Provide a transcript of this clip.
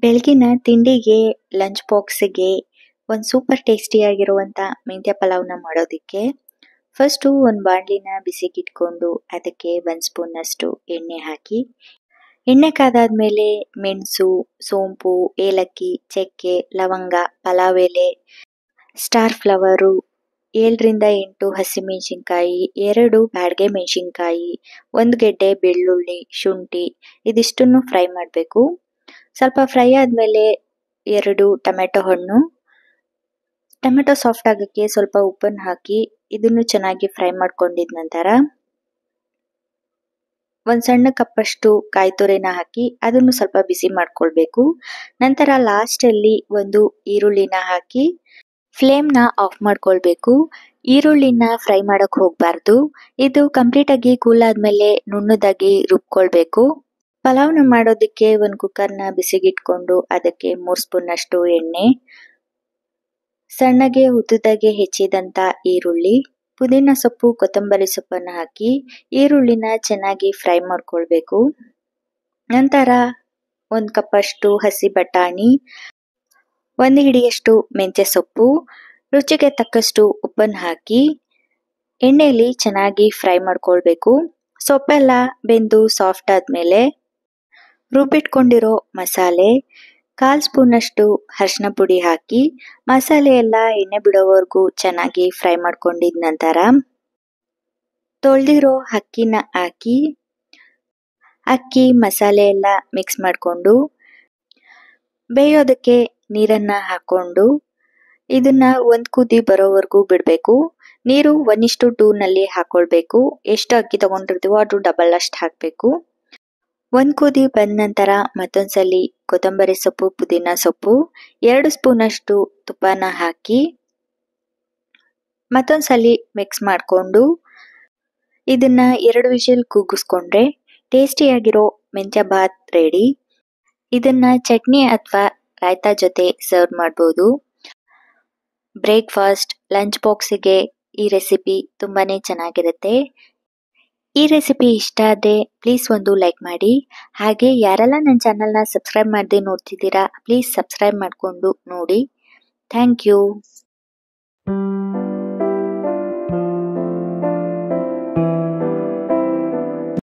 ಬೆಳಗಿನ ತಿಂಡಿಗೆ, ಲಂಚ್ ಬಾಕ್ಸಿಗೆ ಒಂದು ಸೂಪರ್ ಟೇಸ್ಟಿಯಾಗಿರುವಂಥ ಮೆಂತ್ಯ ಪಲಾವ್ನ ಮಾಡೋದಕ್ಕೆ ಫಸ್ಟು ಒಂದು ಬಾಣಲಿನ ಬಿಸಿಗಿಟ್ಕೊಂಡು ಅದಕ್ಕೆ 1 ಸ್ಪೂನಷ್ಟು ಎಣ್ಣೆ ಹಾಕಿ, ಎಣ್ಣೆ ಕಾದಾದ್ಮೇಲೆ ಮೆಣಸು, ಸೋಂಪು, ಏಲಕ್ಕಿ, ಚಕ್ಕೆ, ಲವಂಗ, ಪಲಾವ್ ಎಲೆ, ಸ್ಟಾರ್ ಫ್ಲವರು, 7ರಿಂದ 8 ಹಸಿಮೆಣಸಿನ್ಕಾಯಿ, 2 ಬ್ಯಾಡಗೆ ಮೆಣಸಿನ್ಕಾಯಿ, 1 ಗೆಡ್ಡೆ ಬೆಳ್ಳುಳ್ಳಿ, ಶುಂಠಿ ಇದಿಷ್ಟನ್ನು ಫ್ರೈ ಮಾಡಬೇಕು. ಸ್ವಲ್ಪ ಫ್ರೈ ಆದಮೇಲೆ 2 ಟೊಮೆಟೊ ಹಣ್ಣು, ಟೊಮೆಟೊ ಸಾಫ್ಟ್ ಆಗೋಕ್ಕೆ ಸ್ವಲ್ಪ ಉಪ್ಪನ್ನು ಹಾಕಿ ಇದನ್ನು ಚೆನ್ನಾಗಿ ಫ್ರೈ ಮಾಡ್ಕೊಂಡಿದ ನಂತರ ಒಂದು ಸಣ್ಣ ಕಪ್ಪಷ್ಟು ಕಾಯಿ ತುರಿನ ಹಾಕಿ ಅದನ್ನು ಸ್ವಲ್ಪ ಬಿಸಿ ಮಾಡ್ಕೊಳ್ಬೇಕು. ನಂತರ ಲಾಸ್ಟಲ್ಲಿ ಒಂದು ಈರುಳ್ಳಿನ ಹಾಕಿ ಫ್ಲೇಮ್ನ ಆಫ್ ಮಾಡ್ಕೊಳ್ಬೇಕು. ಈರುಳ್ಳಿನ ಫ್ರೈ ಮಾಡೋಕ್ಕೆ ಹೋಗಬಾರ್ದು. ಇದು ಕಂಪ್ಲೀಟಾಗಿ ಕೂಲ್ ಆದಮೇಲೆ ನುಣ್ಣದಾಗಿ ರುಬ್ಕೊಳ್ಬೇಕು. ಪಲಾವ್ನ ಮಾಡೋದಕ್ಕೆ ಒಂದು ಕುಕ್ಕರ್ನ ಬಿಸಿಗಿಟ್ಕೊಂಡು ಅದಕ್ಕೆ 3 ಸ್ಪೂನಷ್ಟು ಎಣ್ಣೆ, ಸಣ್ಣಗೆ ಉದ್ದುದಾಗೆ ಹೆಚ್ಚಿದಂಥ ಈರುಳ್ಳಿ, ಪುದೀನ ಸೊಪ್ಪು, ಕೊತ್ತಂಬರಿ ಸೊಪ್ಪನ್ನು ಹಾಕಿ ಈರುಳ್ಳಿನ ಚೆನ್ನಾಗಿ ಫ್ರೈ ಮಾಡ್ಕೊಳ್ಬೇಕು. ನಂತರ 1 ಕಪ್ಪಷ್ಟು ಹಸಿ ಬಟಾಣಿ, 1 ಹಿಡಿಯಷ್ಟು ಮೆಂತ್ಯ ಸೊಪ್ಪು, ರುಚಿಗೆ ತಕ್ಕಷ್ಟು ಉಪ್ಪನ್ನು ಹಾಕಿ ಎಣ್ಣೆಯಲ್ಲಿ ಚೆನ್ನಾಗಿ ಫ್ರೈ ಮಾಡ್ಕೊಳ್ಬೇಕು. ಸೊಪ್ಪೆಲ್ಲ ಬೆಂದು ಸಾಫ್ಟ್ ಆದಮೇಲೆ ರುಬ್ಬಿಟ್ಕೊಂಡಿರೋ ಮಸಾಲೆ, 1/4 ಸ್ಪೂನಷ್ಟು ಅರಿಶಿನ ಪುಡಿ ಹಾಕಿ ಮಸಾಲೆ ಎಲ್ಲ ಎಣ್ಣೆ ಬಿಡೋವರೆಗೂ ಚೆನ್ನಾಗಿ ಫ್ರೈ ಮಾಡ್ಕೊಂಡಿದ ನಂತರ ತೊಳೆದಿರೋ ಅಕ್ಕಿನ ಹಾಕಿ ಅಕ್ಕಿ ಮಸಾಲೆ ಎಲ್ಲ ಮಿಕ್ಸ್ ಮಾಡಿಕೊಂಡು ಬೇಯೋದಕ್ಕೆ ನೀರನ್ನು ಹಾಕ್ಕೊಂಡು ಇದನ್ನ 1 ಕುದಿ ಬರೋವರೆಗೂ ಬಿಡಬೇಕು. ನೀರು 1:2 ನಲ್ಲಿ ಹಾಕೊಳ್ಬೇಕು. ಎಷ್ಟು ಅಕ್ಕಿ ತಗೊಂಡಿರ್ತೀವೋ ಅದು ಡಬಲ್ ಅಷ್ಟು ಹಾಕಬೇಕು. 1 ಕುದಿ ಬಂದ ನಂತರ ಮತ್ತೊಂದ್ಸಲಿ ಕೊತ್ತಂಬರಿ ಸೊಪ್ಪು, ಪುದೀನ ಸೊಪ್ಪು, 2 ಸ್ಪೂನಷ್ಟು ತುಪ್ಪನ ಹಾಕಿ ಮತ್ತೊಂದ್ಸಲಿ ಮಿಕ್ಸ್ ಮಾಡಿಕೊಂಡು ಇದನ್ನ 2 ವಿಷಲ್ ಕೂಗಿಸ್ಕೊಂಡ್ರೆ ಟೇಸ್ಟಿಯಾಗಿರೋ ಮೆಂತ್ಯ ಬಾತ್ ರೆಡಿ. ಇದನ್ನ ಚಟ್ನಿ ಅಥವಾ ರಾಯ್ತಾ ಜೊತೆ ಸರ್ವ್ ಮಾಡ್ಬೋದು. ಬ್ರೇಕ್ಫಾಸ್ಟ್, ಲಂಚ್ ಬಾಕ್ಸಿಗೆ ಈ ರೆಸಿಪಿ ತುಂಬಾನೇ ಚೆನ್ನಾಗಿರುತ್ತೆ. ಈ ರೆಸಿಪಿ ಇಷ್ಟ ಆದರೆ ಪ್ಲೀಸ್ ಒಂದು ಲೈಕ್ ಮಾಡಿ. ಹಾಗೆ ಯಾರೆಲ್ಲ ನನ್ನ ಚಾನಲ್ನ ಸಬ್ಸ್ಕ್ರೈಬ್ ಮಾಡದೆ ನೋಡ್ತಿದ್ದೀರಾ ಪ್ಲೀಸ್ ಸಬ್ಸ್ಕ್ರೈಬ್ ಮಾಡಿಕೊಂಡು ನೋಡಿ. Thank you.